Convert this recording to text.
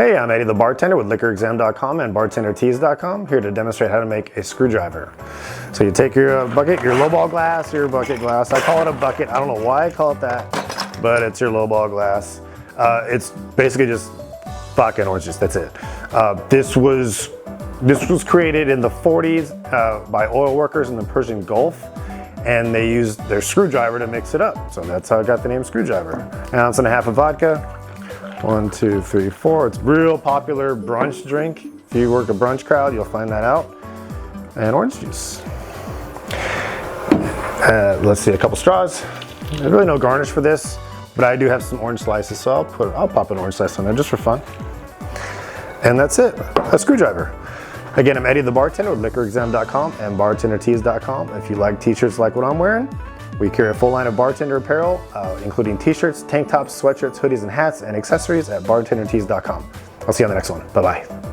Hey, I'm Eddie the Bartender with liquorexam.com and bartendertees.com, here to demonstrate how to make a screwdriver. So you take your bucket, your lowball glass, your bucket glass. I call it a bucket. I don't know why I call it that, but it's your lowball glass. It's basically just vodka and orange juice. That's it. This was created in the 40s by oil workers in the Persian Gulf, and they used their screwdriver to mix it up. So that's how I got the name screwdriver. An ounce and a half of vodka. 1, 2, 3, 4. It's a real popular brunch drink. If you work a brunch crowd, you'll find that out. And orange juice. Let's see, a couple straws. There's really no garnish for this, but I do have some orange slices, so I'll pop an orange slice on there just for fun. And that's it, a screwdriver. Again, I'm Eddie the Bartender with liquorexam.com and bartendertees.com. If you like t-shirts like what I'm wearing, we carry a full line of bartender apparel, including t-shirts, tank tops, sweatshirts, hoodies, and hats, and accessories at bartendertees.com. I'll see you on the next one. Bye-bye.